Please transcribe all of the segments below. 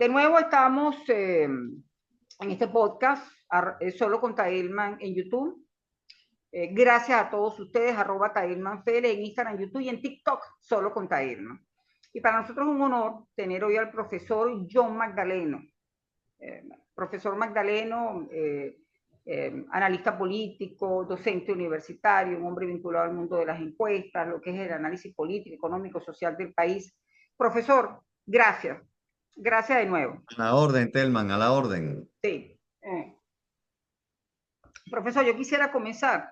De nuevo estamos en este podcast solo con Tailman en YouTube. Gracias a todos ustedes, @TailmanFL en Instagram, YouTube y en TikTok, solo con Tailman. Y para nosotros es un honor tener hoy al profesor John Magdaleno. Profesor Magdaleno, analista político, docente universitario, un hombre vinculado al mundo de las encuestas, lo que es el análisis político, económico, social del país. Profesor, gracias. Gracias de nuevo. A la orden, Telman, a la orden. Sí. Profesor, yo quisiera comenzar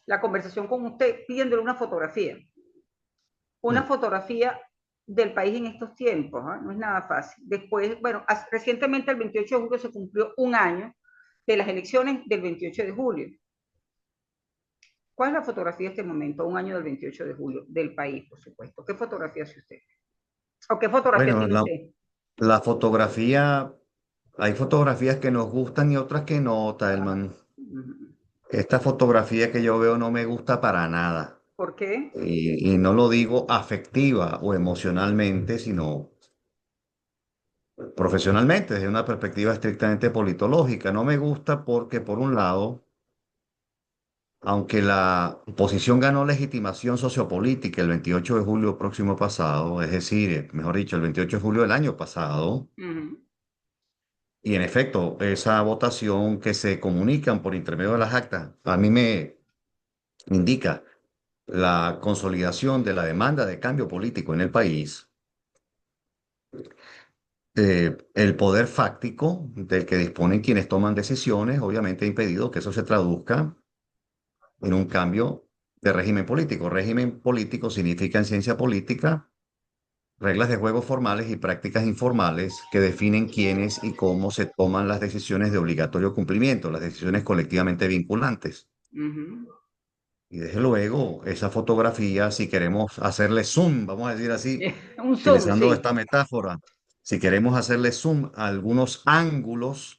la conversación con usted pidiéndole una fotografía. Una fotografía del país en estos tiempos, ¿eh? No es nada fácil. Después, bueno, recientemente el 28 de julio se cumplió un año de las elecciones del 28 de julio. ¿Cuál es la fotografía de este momento? Un año del 28 de julio, del país, por supuesto. ¿Qué fotografía hace usted? ¿O qué fotografía Bueno, tiene usted? la fotografía, hay fotografías que nos gustan y otras que no, Ajá. Telman. Esta fotografía que yo veo no me gusta para nada. ¿Por qué? Y no lo digo afectiva o emocionalmente, sino profesionalmente, desde una perspectiva estrictamente politológica. No me gusta porque, por un lado, aunque la oposición ganó legitimación sociopolítica el 28 de julio próximo pasado, es decir, mejor dicho, el 28 de julio del año pasado, y en efecto, esa votación que se comunican por intermedio de las actas, a mí me indica la consolidación de la demanda de cambio político en el país. El poder fáctico del que disponen quienes toman decisiones, obviamente ha impedido que eso se traduzca en un cambio de régimen político. Régimen político significa en ciencia política reglas de juego formales y prácticas informales que definen quiénes y cómo se toman las decisiones de obligatorio cumplimiento, las decisiones colectivamente vinculantes. Y desde luego, esa fotografía, si queremos hacerle zoom, vamos a decir así, Un zoom, utilizando sí. esta metáfora, si queremos hacerle zoom a algunos ángulos,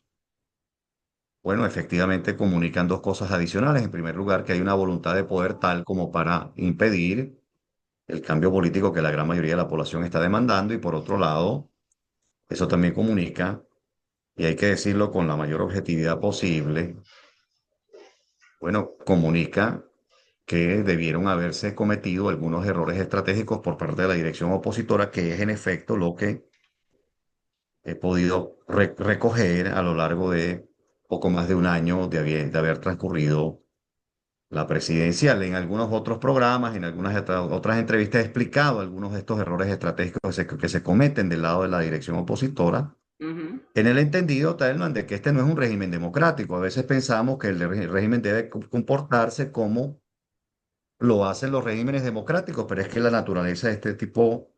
bueno, efectivamente comunican dos cosas adicionales. En primer lugar, que hay una voluntad de poder tal como para impedir el cambio político que la gran mayoría de la población está demandando. Y por otro lado, eso también comunica, y hay que decirlo con la mayor objetividad posible, bueno, comunica que debieron haberse cometido algunos errores estratégicos por parte de la dirección opositora, que es en efecto lo que he podido recoger a lo largo de poco más de un año de haber transcurrido la presidencial. En algunos otros programas, en algunas otras entrevistas he explicado algunos de estos errores estratégicos que se cometen del lado de la dirección opositora, en el entendido, Telman, de que este no es un régimen democrático. A veces pensamos que el régimen debe comportarse como lo hacen los regímenes democráticos, pero es que la naturaleza de este tipo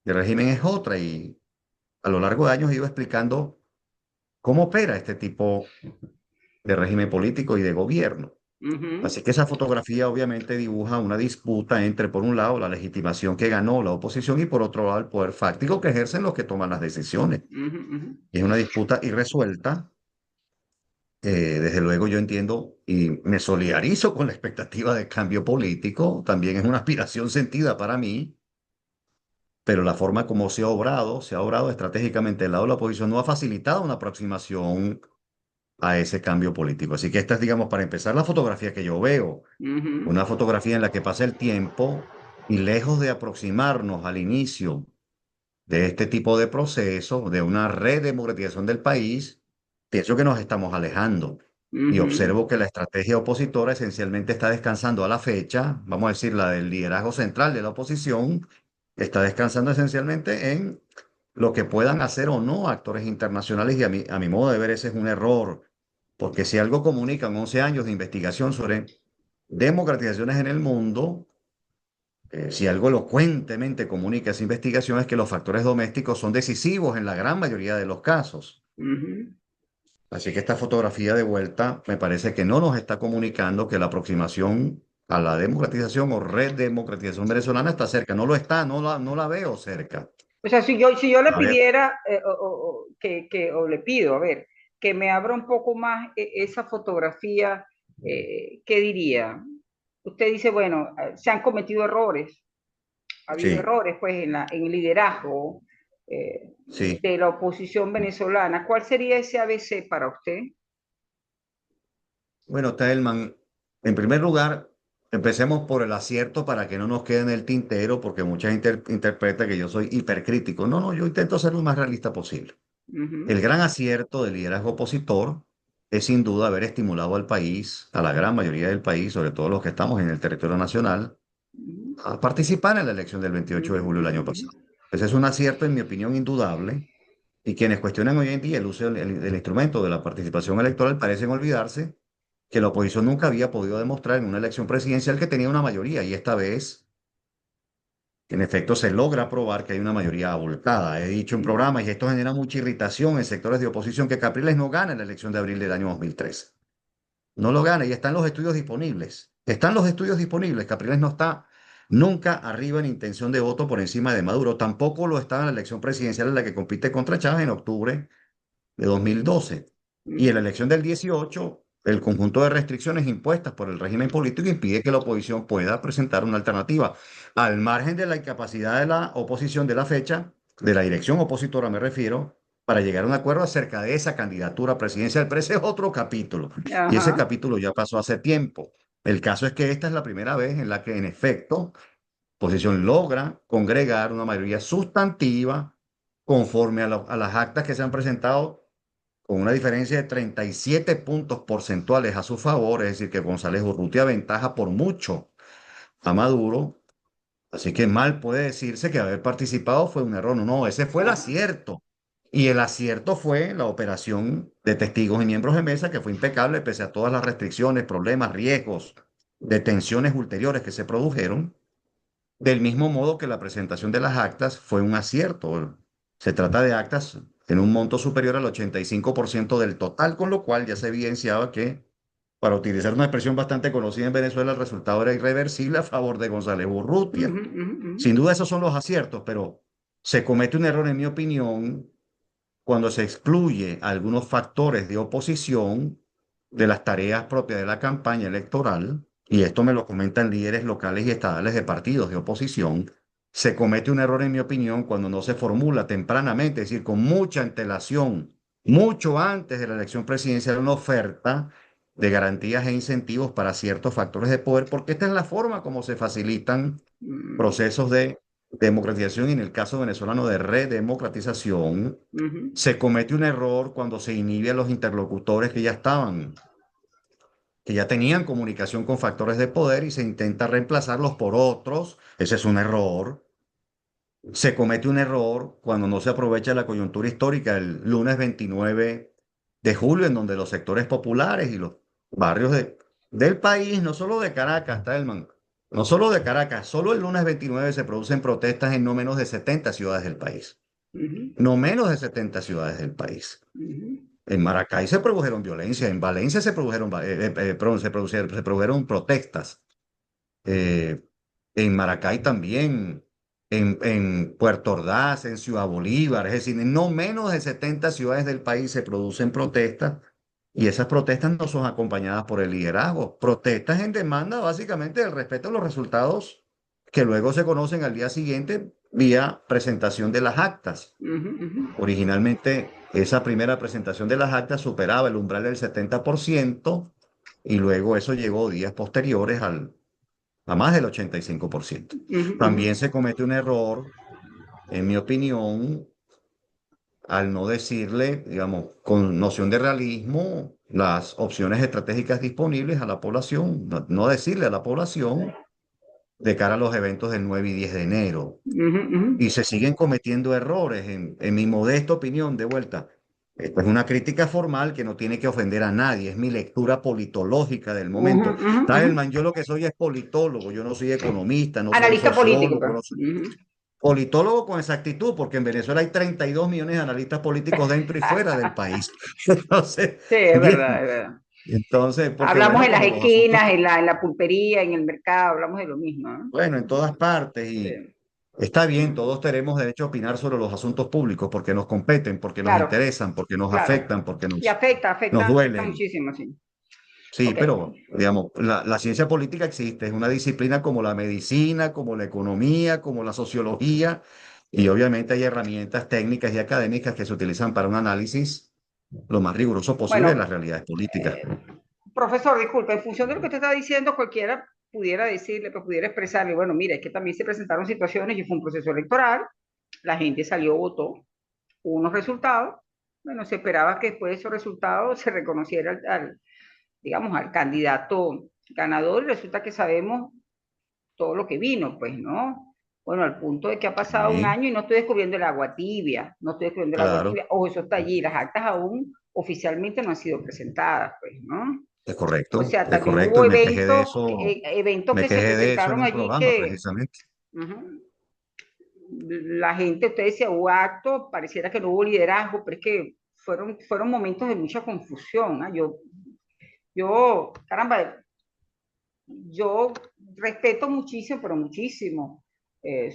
de régimen es otra, y a lo largo de años he ido explicando cómo opera este tipo de régimen político y de gobierno. Así que esa fotografía obviamente dibuja una disputa entre, por un lado, la legitimación que ganó la oposición y, por otro lado, el poder fáctico que ejercen los que toman las decisiones. Y es una disputa irresuelta. Desde luego yo entiendo y me solidarizo con la expectativa de cambio político. También es una aspiración sentida para mí, pero la forma como se ha obrado estratégicamente del lado de la oposición no ha facilitado una aproximación a ese cambio político. Así que esta es, digamos, para empezar, la fotografía que yo veo. Una fotografía en la que pasa el tiempo y, lejos de aproximarnos al inicio de este tipo de proceso, de una redemocratización del país, pienso que nos estamos alejando. Y observo que la estrategia opositora esencialmente está descansando a la fecha, vamos a decir, la del liderazgo central de la oposición, está descansando esencialmente en lo que puedan hacer o no actores internacionales, y a mi modo de ver ese es un error, porque si algo comunican 11 años de investigación sobre democratizaciones en el mundo, si algo elocuentemente comunica esa investigación, es que los factores domésticos son decisivos en la gran mayoría de los casos. Así que esta fotografía de vuelta me parece que no nos está comunicando que la aproximación a la democratización o redemocratización venezolana está cerca. No lo está, no la veo cerca. O sea, si yo le A ver, pidiera, o le pido, a ver, que me abra un poco más esa fotografía, ¿qué diría? Usted dice, bueno, se han cometido errores, ha habido sí. errores pues en el liderazgo, Sí. de la oposición venezolana. ¿Cuál sería ese ABC para usted? Bueno, Telman, en primer lugar, empecemos por el acierto para que no nos quede en el tintero, porque mucha gente interpreta que yo soy hipercrítico. No, no, yo intento ser lo más realista posible. El Ujú, gran acierto del liderazgo opositor es sin duda haber estimulado al país, a la gran mayoría del país, sobre todo los que estamos en el territorio nacional, ujú, a participar en la elección del 28 de ujú, julio del año ujú, pasado. Ese es un acierto, en mi opinión, indudable. Y quienes cuestionan hoy en día el uso del instrumento de la participación electoral parecen olvidarse que la oposición nunca había podido demostrar en una elección presidencial que tenía una mayoría, y esta vez, en efecto, se logra probar que hay una mayoría abultada. He dicho en ujú, programas, y esto genera mucha irritación en sectores de oposición, que Capriles no gana en la elección de abril del año 2013. No lo gana, y están los estudios disponibles. Están los estudios disponibles. Capriles no está nunca arriba en intención de voto por encima de Maduro. Tampoco lo está en la elección presidencial en la que compite contra Chávez en octubre de 2012. Y en la ujú, elección del 18, el conjunto de restricciones impuestas por el régimen político impide que la oposición pueda presentar una alternativa. Al margen de la incapacidad de la oposición de la fecha, de la dirección opositora me refiero, para llegar a un acuerdo acerca de esa candidatura presidencial. Pero ese es otro capítulo. Y ese ajá, capítulo ya pasó hace tiempo. El caso es que esta es la primera vez en la que, en efecto, oposición logra congregar una mayoría sustantiva conforme a las actas que se han presentado, con una diferencia de 37 puntos porcentuales a su favor, es decir, que González Urrutia aventaja por mucho a Maduro. Así que mal puede decirse que haber participado fue un error. No, no, ese fue el ajá, acierto. Y el acierto fue la operación de testigos y miembros de mesa, que fue impecable pese a todas las restricciones, problemas, riesgos, detenciones ulteriores que se produjeron. Del mismo modo que la presentación de las actas fue un acierto. Se trata de actas en un monto superior al 85% del total, con lo cual ya se evidenciaba que, para utilizar una expresión bastante conocida en Venezuela, el resultado era irreversible a favor de González Urrutia. ujú, ujú, ujú, Sin duda esos son los aciertos, pero se comete un error, en mi opinión, cuando se excluye algunos factores de oposición de las tareas propias de la campaña electoral, y esto me lo comentan líderes locales y estadales de partidos de oposición. Se comete un error, en mi opinión, cuando no se formula tempranamente, es decir, con mucha antelación, mucho antes de la elección presidencial, una oferta de garantías e incentivos para ciertos factores de poder, porque esta es la forma como se facilitan ujú, procesos de democratización, y en el caso venezolano de redemocratización. ujú, Se comete un error cuando se inhibe a los interlocutores que ya estaban, que ya tenían comunicación con factores de poder, y se intenta reemplazarlos por otros. Ese es un error. Se comete un error cuando no se aprovecha la coyuntura histórica el lunes 29 de julio, en donde los sectores populares y los barrios del país, no solo de Caracas, Telman, no solo de Caracas, solo el lunes 29 se producen protestas en no menos de 70 ciudades del país. ujú, No menos de 70 ciudades del país. ujú, En Maracay se produjeron violencia, en Valencia se produjeron protestas, eh, en Maracay también, en Puerto Ordaz, en Ciudad Bolívar, es decir, en no menos de 70 ciudades del país se producen protestas, y esas protestas no son acompañadas por el liderazgo. Protestas en demanda básicamente del respeto a los resultados que luego se conocen al día siguiente vía presentación de las actas. ujú, ujú, Originalmente, esa primera presentación de las actas superaba el umbral del 70%, y luego eso llegó días posteriores a más del 85%. ujú, ujú, También se comete un error, en mi opinión, al no decirle, digamos, con noción de realismo, las opciones estratégicas disponibles a la población, no decirle a la población de cara a los eventos del 9 y 10 de enero. ujú, ujú, Y se siguen cometiendo errores, en mi modesta opinión, de vuelta. Esto es una crítica formal que no tiene que ofender a nadie, es mi lectura politológica del ujú, momento. ujú, ujú. Taelman, yo lo que soy es politólogo, yo no soy economista, no soy Analista político, sociólogo, pues. no soy Ujú. politólogo con exactitud, porque en Venezuela hay 32 millones de analistas políticos dentro y fuera del país. Entonces, Sí, es verdad, bien, es verdad. entonces, porque Hablamos bueno, en las como los asuntos, esquinas, en la pulpería, en el mercado, hablamos de lo mismo, ¿no? bueno, en todas partes, y Sí. está bien, Mm. todos tenemos derecho a opinar sobre los asuntos públicos porque nos competen, porque nos Claro, interesan, porque nos claro. afectan, porque Y nos afecta duelen. muchísimo, sí. Sí, Ok. pero, digamos, la ciencia política existe, es una disciplina como la medicina, como la economía, como la sociología, Y obviamente hay herramientas técnicas y académicas que se utilizan para un análisis lo más riguroso posible de Bueno, las realidades políticas. profesor, disculpe, en función de lo que usted está diciendo, cualquiera pudiera decirle, que pudiera expresarle, bueno, mira, es que también se presentaron situaciones y fue un proceso electoral, la gente salió, votó, hubo unos resultados, bueno, se esperaba que después de esos resultados se reconociera digamos, al candidato ganador y resulta que sabemos todo lo que vino, pues, ¿no? Bueno, al punto de que ha pasado un Sí, año y no estoy descubriendo el agua tibia, no estoy descubriendo el agua claro, tibia, ojo, eso está allí, las actas aún oficialmente no han sido presentadas, pues, ¿no? O sea, es también correcto, hubo y eventos me que se quejé de eso en presentaron un allí programa que precisamente. uh-huh, la gente, usted decía, hubo actos, pareciera que no hubo liderazgo, pero es que fueron momentos de mucha confusión. ¿Eh? Caramba, yo respeto muchísimo, pero muchísimo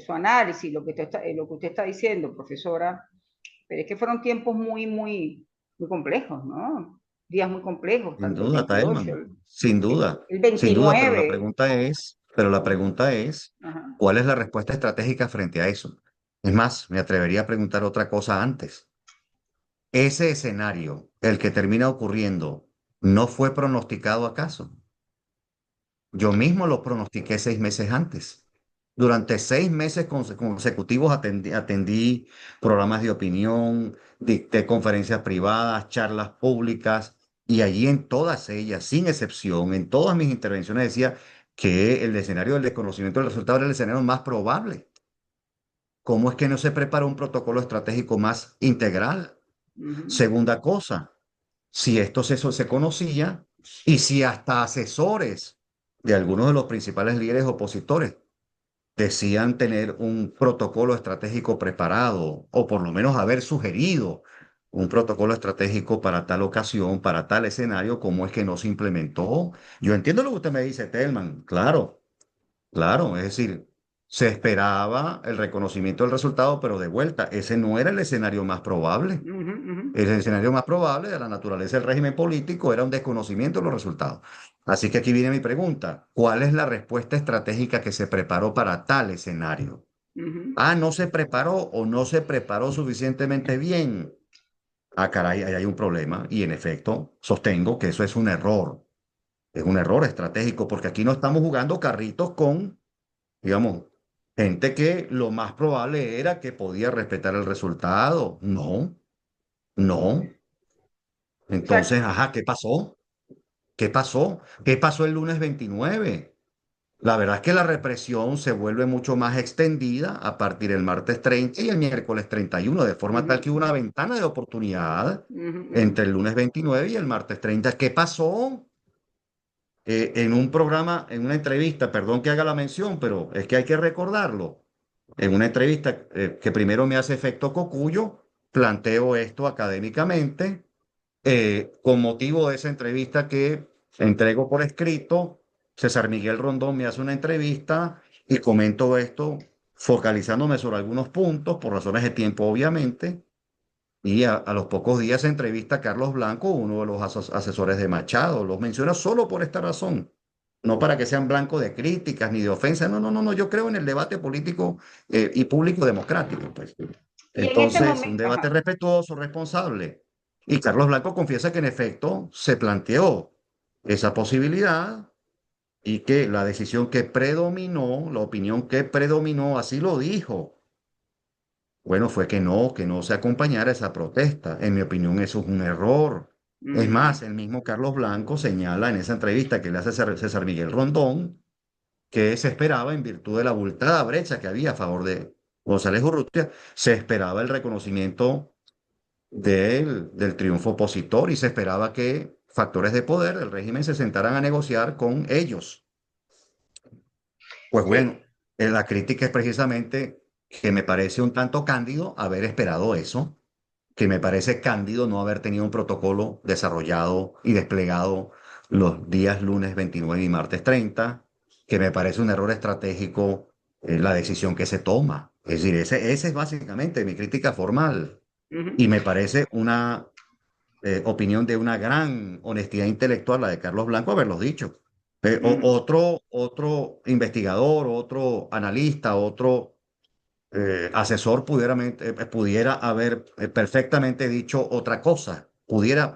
su análisis, lo que usted está diciendo, profesora, pero es que fueron tiempos muy complejos, ¿no? Días muy complejos, Sin tanto el duda, 28, Tailman, el sin duda, pero 29. la pregunta es, Ajá. ¿cuál es la respuesta estratégica frente a eso? Es más, me atrevería a preguntar otra cosa antes. ¿Ese escenario, el que termina ocurriendo, no fue pronosticado acaso? Yo mismo lo pronostiqué 6 meses antes. Durante 6 meses consecutivos atendí programas de opinión, dicté conferencias privadas, charlas públicas, y allí en todas ellas, sin excepción, en todas mis intervenciones decía que el escenario del desconocimiento del resultado era el escenario más probable. ¿Cómo es que no se prepara un protocolo estratégico más integral? Uh-huh. Segunda cosa, si eso se conocía y si hasta asesores de algunos de los principales líderes opositores decían tener un protocolo estratégico preparado o por lo menos haber sugerido un protocolo estratégico para tal ocasión, para tal escenario, ¿cómo es que no se implementó? Yo entiendo lo que usted me dice, Telman, claro, claro, es decir, se esperaba el reconocimiento del resultado, pero de vuelta, ese no era el escenario más probable. Uh-huh, uh-huh. El escenario más probable de la naturaleza del régimen político era un desconocimiento de los resultados. Así que aquí viene mi pregunta. ¿Cuál es la respuesta estratégica que se preparó para tal escenario? Uh-huh. Ah, no se preparó o no se preparó suficientemente bien. Ah, caray, ahí hay un problema. Y en efecto, sostengo que eso es un error. Es un error estratégico porque aquí no estamos jugando carritos con, digamos, gente que lo más probable era que podía respetar el resultado. No, no. O sea, Entonces, ajá, ¿qué pasó? ¿Qué pasó? ¿Qué pasó el lunes 29? La verdad es que la represión se vuelve mucho más extendida a partir del martes 30 y el miércoles 31, de forma tal uh-huh, que hubo una ventana de oportunidad uh-huh, uh-huh. entre el lunes 29 y el martes 30. ¿Qué pasó? En un programa, en una entrevista, perdón que haga la mención, pero es que hay que recordarlo. En una entrevista que primero me hace efecto Cocuyo, planteo esto académicamente con motivo de esa entrevista que entrego por escrito, César Miguel Rondón me hace una entrevista y comento esto focalizándome sobre algunos puntos, por razones de tiempo obviamente, y a los pocos días se entrevista a Carlos Blanco, uno de los asesores de Machado. Los menciona solo por esta razón, no para que sean blanco de críticas ni de ofensas. No, no, no, no, yo creo en el debate político y público democrático, pues. Y en ese Entonces, un momento, debate ajá. respetuoso, responsable. Y Carlos Blanco confiesa que en efecto se planteó esa posibilidad y que la decisión que predominó, la opinión que predominó, así lo dijo. Bueno, fue que no se acompañara esa protesta. En mi opinión, eso es un error. Es Uh-huh, más, el mismo Carlos Blanco señala en esa entrevista que le hace César Miguel Rondón que se esperaba, en virtud de la abultada brecha que había a favor de González Urrutia, se esperaba el reconocimiento del triunfo opositor y se esperaba que factores de poder del régimen se sentaran a negociar con ellos. Pues sí. bueno, la crítica es precisamente que me parece un tanto cándido haber esperado eso, que me parece cándido no haber tenido un protocolo desarrollado y desplegado los días lunes 29 y martes 30, que me parece un error estratégico la decisión que se toma. Es decir, ese es básicamente mi crítica formal Uh-huh, y me parece una opinión de una gran honestidad intelectual, la de Carlos Blanco, haberlos dicho. uh-huh, Otro investigador, otro analista, otro asesor pudiera haber perfectamente dicho otra cosa, pudiera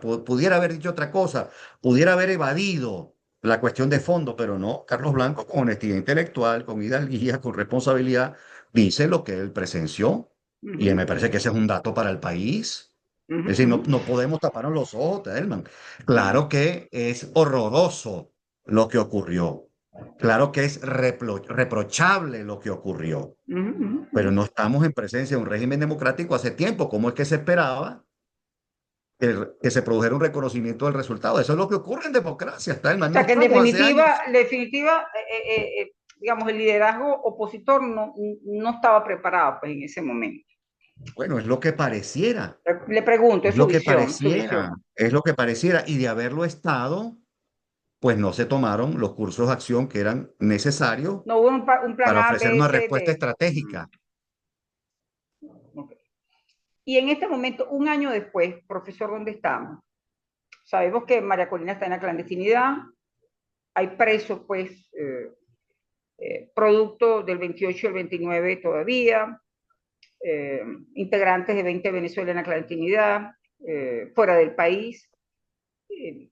haber dicho otra cosa, pudiera haber evadido la cuestión de fondo, pero no, Carlos Blanco con honestidad intelectual, con hidalguía, con responsabilidad, dice lo que él presenció y Ujú, me parece que ese es un dato para el país. ujú, Es decir, no, ujú, no podemos taparnos los ojos, Telman. ujú, Claro que es horroroso lo que ocurrió. Claro que es reprochable lo que ocurrió, ujú, ujú, pero ujú. no estamos en presencia de un régimen democrático hace tiempo. ¿Cómo es que se esperaba que se produjera un reconocimiento del resultado? Eso es lo que ocurre en democracia, O Telman. No sea que estamos hace años. en definitiva, digamos, el liderazgo opositor no estaba preparado pues, en ese momento. Bueno, es lo que pareciera, Le pregunto, es es su lo que visión, su pareciera, visión. es lo que pareciera. Y de haberlo estado, pues no se tomaron los cursos de acción que eran necesarios No hubo un plan para A, ofrecer B, una C, respuesta D. estratégica. Ok. Y en este momento, un año después, profesor, ¿dónde estamos? Sabemos que María Corina está en la clandestinidad, hay presos, pues, producto del 28 y el 29 todavía, eh, integrantes de 20 Venezuela en la clandestinidad, fuera del país. Eh,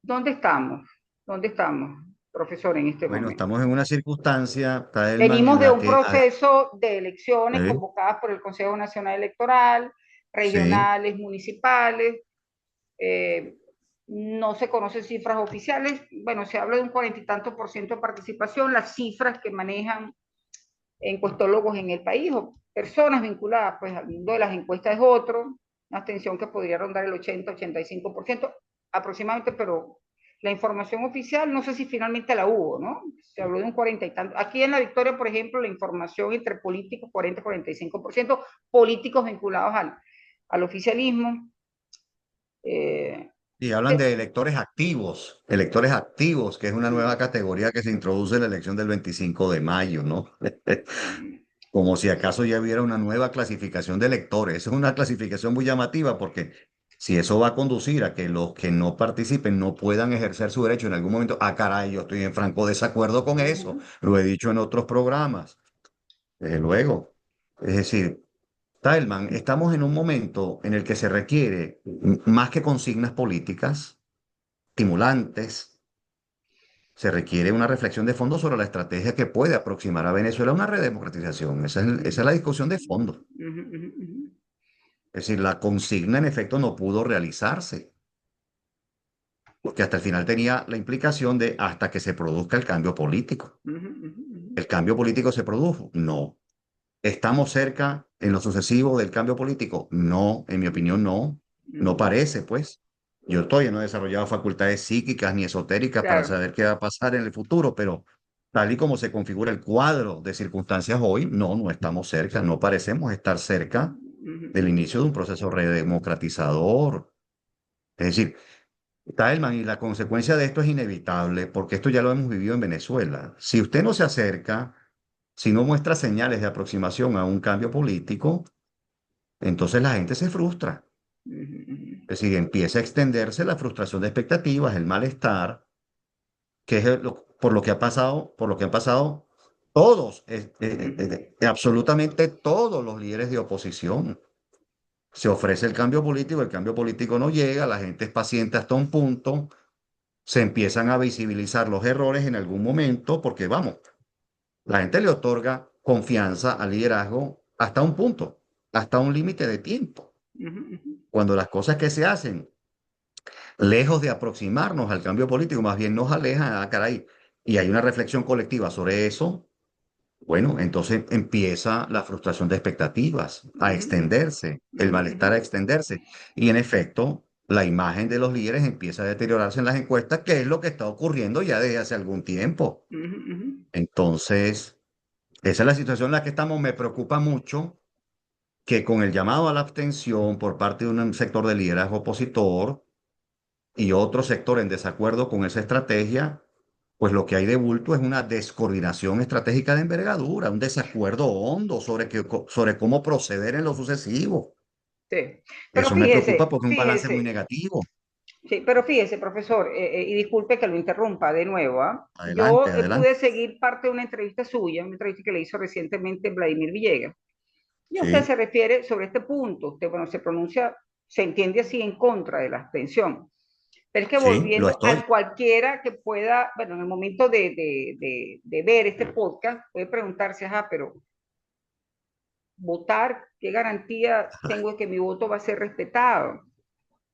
¿Dónde estamos? ¿Dónde estamos, profesor, en este Bueno, momento? estamos en una circunstancia, Taelman, Venimos en de la un que... proceso de elecciones Sí, convocadas por el Consejo Nacional Electoral, sí. regionales, municipales. eh, no se conocen cifras oficiales. Bueno, se habla de un 40 y tanto por ciento de participación. Las cifras que manejan encuestólogos en el país o personas vinculadas pues, al mundo de las encuestas es otro. Una abstención que podría rondar el 80-85% aproximadamente, pero la información oficial no sé si finalmente la hubo, ¿no? Se habló de un 40 y tanto. Aquí en La Victoria, por ejemplo, la información entre políticos, 40-45%, políticos vinculados al oficialismo. Eh, Y hablan de electores activos, que es una nueva sí. categoría que se introduce en la elección del 25 de mayo, ¿no? Como si acaso ya hubiera una nueva clasificación de electores. Esa es una clasificación muy llamativa porque si eso va a conducir a que los que no participen no puedan ejercer su derecho en algún momento, ah, caray, yo estoy en franco desacuerdo con eso. Lo he dicho en otros programas. Desde luego. Es decir, Tailman, estamos en un momento en el que se requiere más que consignas políticas, estimulantes, se requiere una reflexión de fondo sobre la estrategia que puede aproximar a Venezuela a una redemocratización. Esa es la discusión de fondo. Es decir, la consigna en efecto no pudo realizarse, porque hasta el final tenía la implicación de hasta que se produzca el cambio político. ¿El cambio político se produjo? No. ¿Estamos cerca en lo sucesivo del cambio político? No, en mi opinión no. No parece, pues. Yo todavía no he desarrollado facultades psíquicas ni esotéricas para Claro. saber qué va a pasar en el futuro, pero tal y como se configura el cuadro de circunstancias hoy, no, no estamos cerca, no parecemos estar cerca del inicio de un proceso redemocratizador. Es decir, Taelman, y la consecuencia de esto es inevitable, porque esto ya lo hemos vivido en Venezuela. Si usted no se acerca, si no muestra señales de aproximación a un cambio político, entonces la gente se frustra. Es decir, empieza a extenderse la frustración de expectativas, el malestar, que es por lo que ha pasado, por lo que han pasado todos, absolutamente todos los líderes de oposición. Se ofrece el cambio político no llega, la gente es paciente hasta un punto, se empiezan a visibilizar los errores en algún momento, porque vamos, la gente le otorga confianza al liderazgo hasta un punto, hasta un límite de tiempo. Cuando las cosas que se hacen, lejos de aproximarnos al cambio político, más bien nos alejan, ah, caray, y hay una reflexión colectiva sobre eso, bueno, entonces empieza la frustración de expectativas a extenderse, el malestar a extenderse, y en efecto, la imagen de los líderes empieza a deteriorarse en las encuestas, que es lo que está ocurriendo ya desde hace algún tiempo. Entonces, esa es la situación en la que estamos. Me preocupa mucho que con el llamado a la abstención por parte de un sector de liderazgo opositor y otro sector en desacuerdo con esa estrategia, pues lo que hay de bulto es una descoordinación estratégica de envergadura, un desacuerdo hondo sobre cómo proceder en lo sucesivo. Sí. Pero Eso me preocupa fíjese, porque es un balance muy fíjese, negativo. Sí, pero fíjese, profesor, y disculpe que lo interrumpa de nuevo, ¿ah? Adelante, Yo adelante. pude seguir parte de una entrevista suya, una entrevista que le hizo recientemente Vladimir Villegas, y usted Sí, se refiere sobre este punto, usted, bueno, se pronuncia, se entiende así en contra de la abstención, pero es que sí, lo volviendo estoy. a cualquiera que pueda, bueno, en el momento de ver este podcast, puede preguntarse, ajá, pero votar, ¿qué garantía Ajá, tengo de que mi voto va a ser respetado?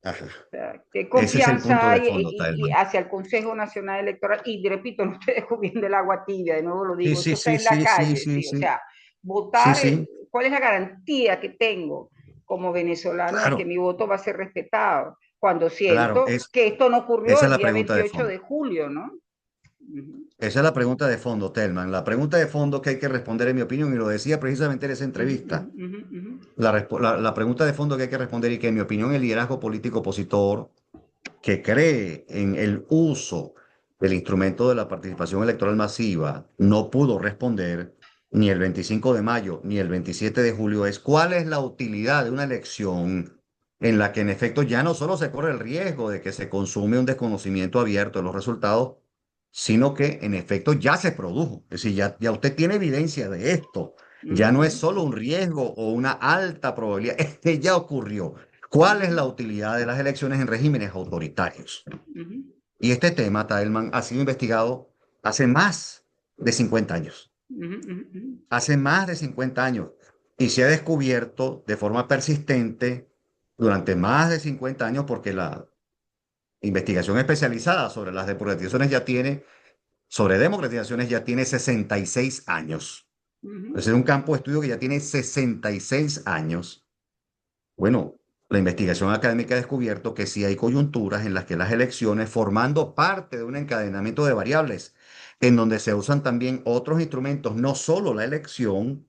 ajá. Sea, qué Ese es el punto confianza de hay fondo, Taelman. hacia el Consejo Nacional Electoral. Y repito, no estoy descubriendo el agua tibia, de nuevo lo Sí, digo, sí, esto está sí, en la sí, sí, calle, sí, sí, o sí, sea, sí, votar, sí, ¿cuál es la garantía que tengo como venezolana de que claro, mi voto va a ser respetado? Cuando claro, siento que esto no ocurrió esa es el la día pregunta de 28 fondo. de julio, ¿no? Uh Esa es la pregunta de fondo, Telman. La pregunta de fondo que hay que responder, en mi opinión, y lo decía precisamente en esa -huh, entrevista, uh -huh, uh -huh. la pregunta de fondo que hay que responder y que, en mi opinión, el liderazgo político opositor que cree en el uso del instrumento de la participación electoral masiva no pudo responder ni el 25 de mayo ni el 27 de julio es cuál es la utilidad de una elección en la que en efecto ya no solo se corre el riesgo de que se consume un desconocimiento abierto de los resultados, sino que en efecto ya se produjo. Es decir, ya usted tiene evidencia de esto. Uh Ya no es -huh, solo un riesgo o una alta probabilidad, este ya ocurrió. ¿Cuál es la utilidad de las elecciones en regímenes autoritarios? uh -huh, Y este tema, Taelman, ha sido investigado hace más de 50 años. uh -huh, Hace más de 50 años. Y se ha descubierto de forma persistente durante más de 50 años porque la investigación especializada sobre las democratizaciones ya tiene, sobre democratizaciones ya tiene 66 años. uh -huh. Es decir, un campo de estudio que ya tiene 66 años. Bueno, la investigación académica ha descubierto que sí hay coyunturas en las que las elecciones, formando parte de un encadenamiento de variables, en donde se usan también otros instrumentos, no solo la elección,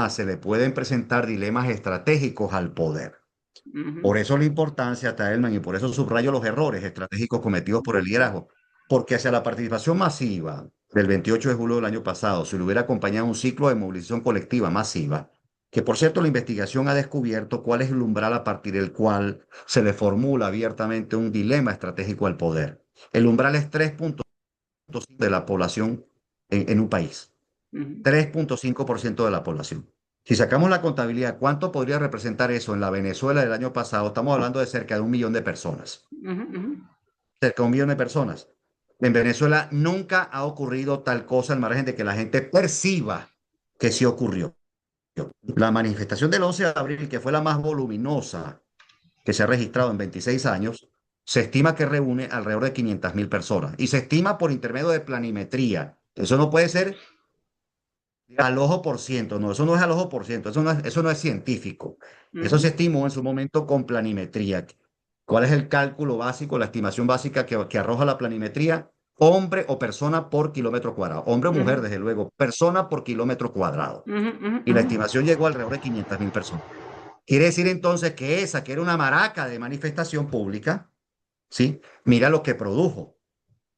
se le pueden presentar dilemas estratégicos al poder. Por eso la importancia, Taelman, y por eso subrayo los errores estratégicos cometidos por el liderazgo, porque hacia la participación masiva del 28 de julio del año pasado, si le hubiera acompañado un ciclo de movilización colectiva masiva, que por cierto la investigación ha descubierto cuál es el umbral a partir del cual se le formula abiertamente un dilema estratégico al poder. El umbral es 3,5% de la población en un país. 3,5% de la población. Si sacamos la contabilidad, ¿cuánto podría representar eso en la Venezuela del año pasado? Estamos hablando de cerca de 1 millón de personas. Cerca de 1 millón de personas. En Venezuela nunca ha ocurrido tal cosa al margen de que la gente perciba que sí ocurrió. La manifestación del 11 de abril, que fue la más voluminosa que se ha registrado en 26 años, se estima que reúne alrededor de 500.000 personas y se estima por intermedio de planimetría. Eso no puede ser al ojo por ciento, no, eso no es al ojo por ciento, eso no es científico. Eso se estimó en su momento con planimetría. ¿Cuál es el cálculo básico, la estimación básica que arroja la planimetría? Hombre o persona por kilómetro cuadrado. Hombre o mujer, desde luego, persona por kilómetro cuadrado. Y la estimación llegó alrededor de 500.000 personas. Quiere decir entonces que esa, que era una maraca de manifestación pública, ¿sí? Mira lo que produjo.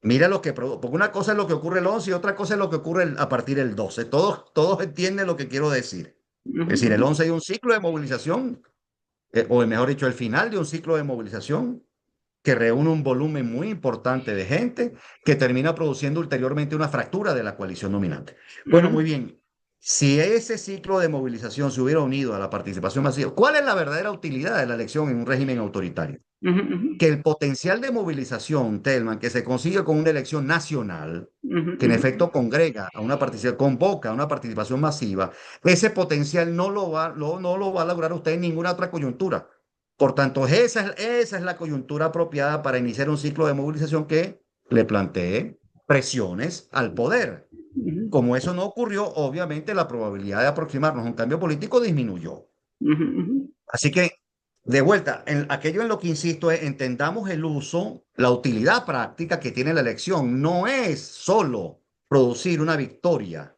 Mira lo que produjo. Porque una cosa es lo que ocurre el 11 y otra cosa es lo que ocurre a partir del 12. Todos entienden lo que quiero decir. Es decir, el 11 hay un ciclo de movilización, o mejor dicho, el final de un ciclo de movilización que reúne un volumen muy importante de gente que termina produciendo ulteriormente una fractura de la coalición dominante. Bueno, muy bien. Si ese ciclo de movilización se hubiera unido a la participación masiva, ¿cuál es la verdadera utilidad de la elección en un régimen autoritario? Que el potencial de movilización, Telman, que se consigue con una elección nacional, que en efecto congrega a una participación, convoca a una participación masiva, ese potencial no lo va a lograr usted en ninguna otra coyuntura. Por tanto, esa es la coyuntura apropiada para iniciar un ciclo de movilización que le plantee presiones al poder. Como eso no ocurrió, obviamente la probabilidad de aproximarnos a un cambio político disminuyó. Así que, de vuelta, aquello en lo que insisto es, entendamos el uso, la utilidad práctica que tiene la elección. No es solo producir una victoria,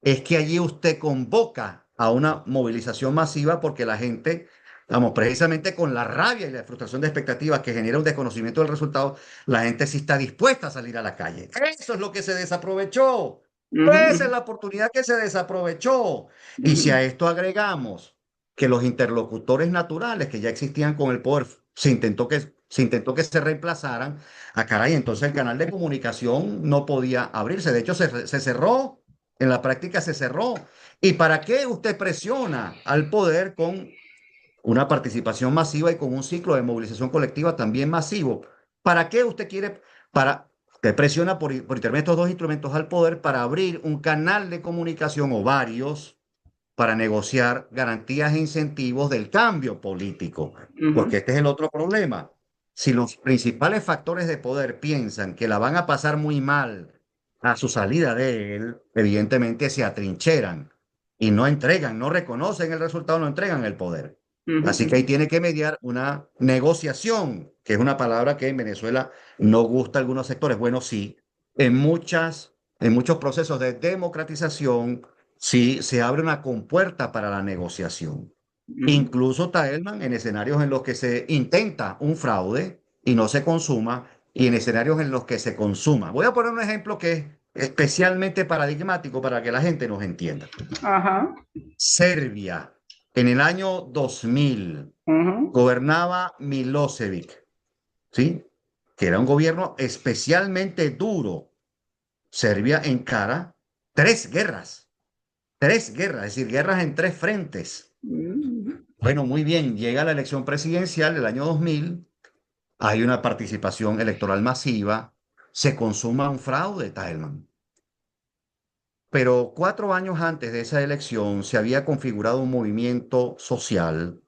es que allí usted convoca a una movilización masiva porque la gente, vamos, precisamente con la rabia y la frustración de expectativas que genera un desconocimiento del resultado, la gente sí está dispuesta a salir a la calle. Eso es lo que se desaprovechó. Esa es la oportunidad que se desaprovechó. Y si a esto agregamos que los interlocutores naturales que ya existían con el poder, se intentó que se intentó que se reemplazaran. Ah, caray, entonces el canal de comunicación no podía abrirse. De hecho, se cerró. En la práctica se cerró. ¿Y para qué usted presiona al poder con una participación masiva y con un ciclo de movilización colectiva también masivo? ¿Para qué usted quiere, usted presiona por intermedio de estos dos instrumentos al poder para abrir un canal de comunicación o varios para negociar garantías e incentivos del cambio político? Porque este es el otro problema. Si los principales factores de poder piensan que la van a pasar muy mal a su salida de él, evidentemente se atrincheran y no entregan, no reconocen el resultado, no entregan el poder. Así que ahí tiene que mediar una negociación, que es una palabra que en Venezuela no gusta a algunos sectores. Bueno, sí, en muchos procesos de democratización, sí se abre una compuerta para la negociación. Incluso Taelman en escenarios en los que se intenta un fraude y no se consuma, y en escenarios en los que se consuma. Voy a poner un ejemplo que es especialmente paradigmático para que la gente nos entienda. Ajá. Serbia, en el año 2000, gobernaba Milosevic, ¿sí? Que era un gobierno especialmente duro. Serbia encara tres guerras, es decir, guerras en tres frentes. Bueno, muy bien, llega la elección presidencial del año 2000, hay una participación electoral masiva, se consuma un fraude, Taelman. Pero 4 años antes de esa elección se había configurado un movimiento social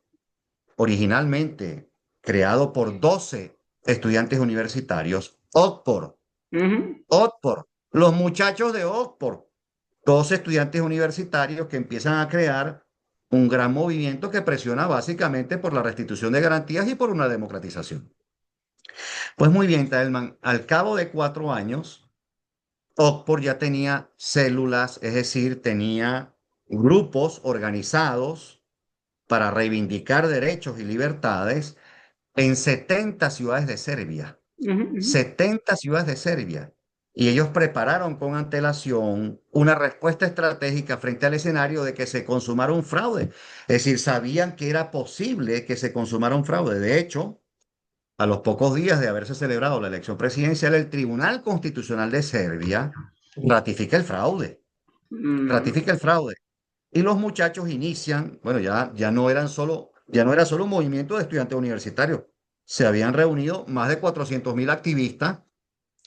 originalmente creado por 12 estudiantes universitarios, Oxford, Oxford, los muchachos de Oxford, 12 estudiantes universitarios que empiezan a crear un gran movimiento que presiona básicamente por la restitución de garantías y por una democratización. Pues muy bien, Taelman, al cabo de 4 años, Oxford ya tenía células, es decir, tenía grupos organizados para reivindicar derechos y libertades en 70 ciudades de Serbia. 70 ciudades de Serbia. Y ellos prepararon con antelación una respuesta estratégica frente al escenario de que se consumara un fraude. Es decir, sabían que era posible que se consumara un fraude. De hecho, a los pocos días de haberse celebrado la elección presidencial, el Tribunal Constitucional de Serbia ratifica el fraude. Ratifica el fraude. Y los muchachos inician, bueno, ya no era solo un movimiento de estudiantes universitarios. Se habían reunido más de 400.000 activistas,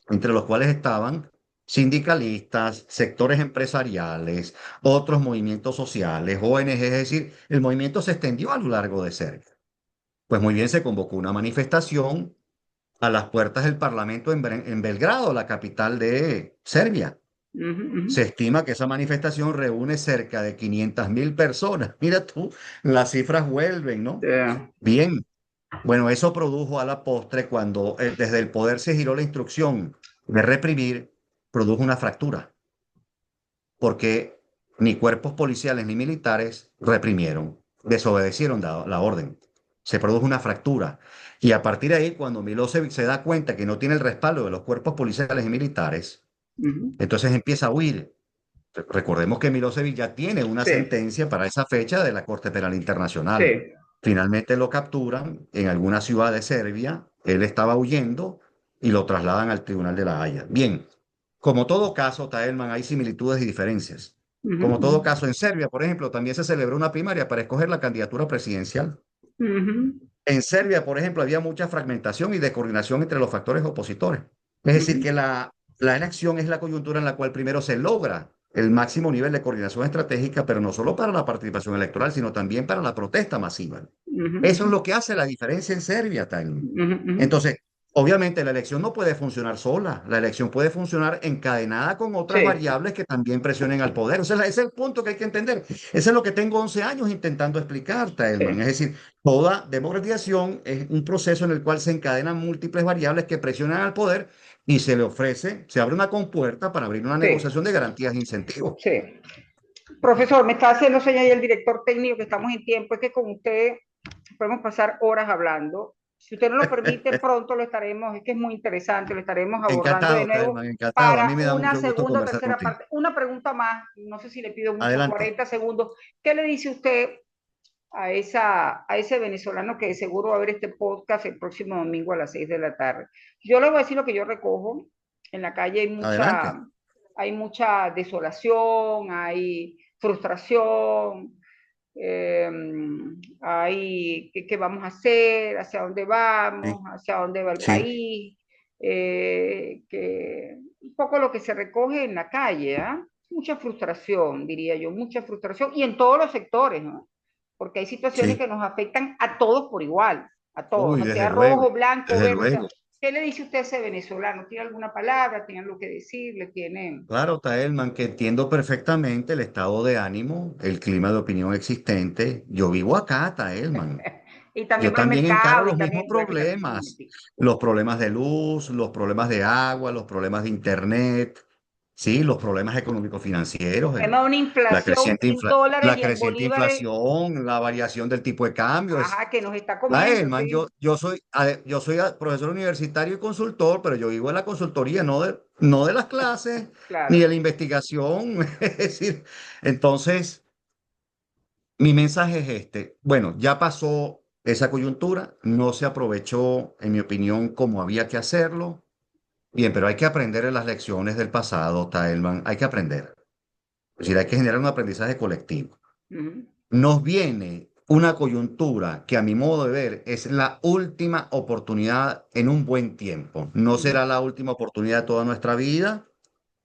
entre los cuales estaban sindicalistas, sectores empresariales, otros movimientos sociales, ONG, es decir, el movimiento se extendió a lo largo de Serbia. Pues muy bien, se convocó una manifestación a las puertas del Parlamento en Belgrado, la capital de Serbia. Se estima que esa manifestación reúne cerca de 500.000 personas. Mira tú, las cifras vuelven, ¿no? Yeah. Bien, bueno, eso produjo a la postre cuando desde el poder se giró la instrucción de reprimir, produjo una fractura, porque ni cuerpos policiales ni militares reprimieron, desobedecieron la orden. Se produjo una fractura. Y a partir de ahí, cuando Milosevic se da cuenta que no tiene el respaldo de los cuerpos policiales y militares, entonces empieza a huir. Recordemos que Milosevic ya tiene una Sí, sentencia para esa fecha de la Corte Penal Internacional. sí. Finalmente lo capturan en alguna ciudad de Serbia, él estaba huyendo y lo trasladan al Tribunal de la Haya. Bien, como todo caso, Taelman, hay similitudes y diferencias. Como todo caso, en Serbia, por ejemplo, también se celebró una primaria para escoger la candidatura presidencial. En Serbia, por ejemplo, había mucha fragmentación y descoordinación entre los factores opositores. Es decir, que la elección es la coyuntura en la cual primero se logra el máximo nivel de coordinación estratégica, pero no solo para la participación electoral, sino también para la protesta masiva. Eso es lo que hace la diferencia en Serbia, Tailman. Entonces, obviamente la elección no puede funcionar sola, la elección puede funcionar encadenada con otras Sí. variables que también presionen al poder. O sea, ese es el punto que hay que entender. Ese es lo que tengo 11 años intentando explicar, Tailman. Sí. Es decir, toda democratización es un proceso en el cual se encadenan múltiples variables que presionan al poder y se le ofrece, se abre una compuerta para abrir una Sí. negociación de garantías e incentivos. Sí. Profesor, me está haciendo señal el director técnico que estamos en tiempo, es que con usted podemos pasar horas hablando. Si usted no lo permite, pronto lo estaremos, es que es muy interesante, lo estaremos abordando de Encantado, nuevo Tailman, encantado. A mí para me da una mucho gusto segunda o conversar tercera contigo. parte. Una pregunta más, no sé si le pido mucho, Adelante. 40 segundos. ¿Qué le dice usted a ese venezolano que de seguro va a ver este podcast el próximo domingo a las 6 de la tarde. Yo le voy a decir lo que yo recojo. En la calle Adelante. hay mucha desolación, hay frustración, eh, hay qué vamos a hacer, hacia dónde Sí, vamos, hacia dónde va el sí, país, que un poco lo que se recoge en la calle, ¿eh? Mucha frustración, diría yo, mucha frustración, y en todos los sectores, ¿no? Porque hay situaciones sí. que nos afectan a todos por igual, a todos, Uy, no desde sea luego, rojo, blanco, desde verde, o sea, luego. ¿qué le dice usted a ese venezolano? ¿Tiene alguna palabra? ¿Tiene algo que decirle? ¿Tiene? Claro, Taelman, que entiendo perfectamente el estado de ánimo, el clima de opinión existente. Yo vivo acá, Taelman. Y también Yo va al también encaro mercado y los mismos también, bueno, que también un problemas, momentito. los problemas de luz, los problemas de agua, los problemas de internet, sí, los problemas económico-financieros, Además, una la inflación creciente en dólares la y en creciente bolívares, inflación, la variación del tipo de cambio. ajá, que nos está La comiendo, Elman, sí, yo soy profesor universitario y consultor, pero yo vivo en la consultoría, no de las clases ni de claro. la investigación. Es decir, entonces, mi mensaje es este. Bueno, ya pasó esa coyuntura, no se aprovechó, en mi opinión, como había que hacerlo. Bien, pero hay que aprender de las lecciones del pasado, Taelman, hay que aprender. Es decir, hay que generar un aprendizaje colectivo. Ujú, Nos viene una coyuntura que a mi modo de ver es la última oportunidad en un buen tiempo. No ujú. será la última oportunidad de toda nuestra vida,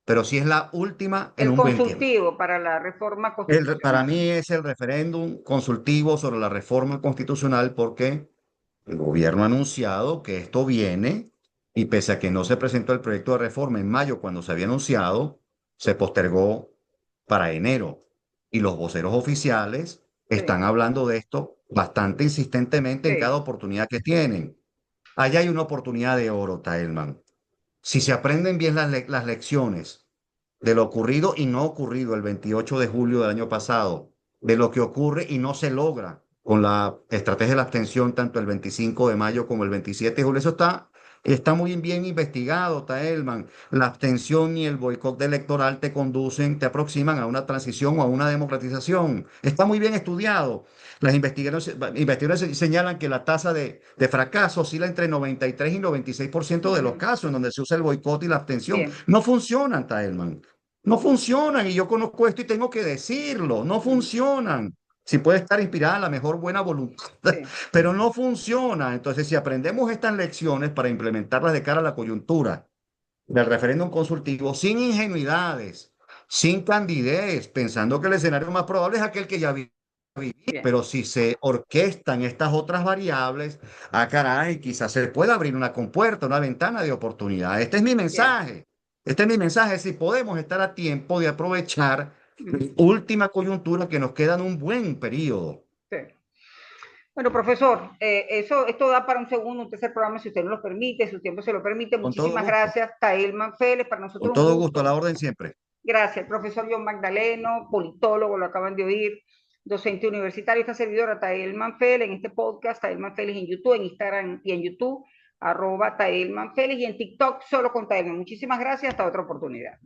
pero sí es la última en El un buen tiempo. consultivo para la reforma Para constitucional. mí es el referéndum consultivo sobre la reforma constitucional porque el gobierno ha anunciado que esto viene y pese a que no se presentó el proyecto de reforma en mayo cuando se había anunciado, se postergó para enero. Y los voceros oficiales están Sí, hablando de esto bastante insistentemente en cada sí, oportunidad que tienen. Allá hay una oportunidad de oro, Taelman. Si se aprenden bien las lecciones de lo ocurrido y no ocurrido el 28 de julio del año pasado, de lo que ocurre y no se logra con la estrategia de la abstención tanto el 25 de mayo como el 27 de julio. Eso está muy bien investigado, Taelman. La abstención y el boicot electoral te conducen, te aproximan a una transición o a una democratización. Está muy bien estudiado. Las investigaciones señalan que la tasa de fracaso oscila entre 93 y 96% de los ujú, casos en donde se usa el boicot y la abstención. bien, No funcionan, Taelman. No funcionan y yo conozco esto y tengo que decirlo. No ujú, funcionan. Si puede estar inspirada en la mejor buena voluntad, sí, pero no funciona. Entonces, si aprendemos estas lecciones para implementarlas de cara a la coyuntura del referéndum consultivo, sin ingenuidades, sin candidez, pensando que el escenario más probable es aquel que ya vivimos, bien, pero si se orquestan estas otras variables, caray, quizás se pueda abrir una compuerta, una ventana de oportunidad. Este es mi bien. mensaje. Este es mi mensaje. Si podemos estar a tiempo de aprovechar la Ujú, última coyuntura que nos queda en un buen periodo. sí. Bueno, profesor, esto da para un segundo, un tercer programa, si usted nos lo permite, si su tiempo se lo permite. Con todo Muchísimas gusto. gracias, Taelman Félix, para Con nosotros un todo gusto, a la gusto. orden siempre. Gracias, profesor John Magdaleno, politólogo, lo acaban de oír, docente universitario, esta servidora Taelman Félix, en este podcast, Taelman Félix en YouTube, en Instagram y en YouTube, @ Taelman Félix, y en TikTok solo con Taelman. Muchísimas gracias, hasta otra oportunidad.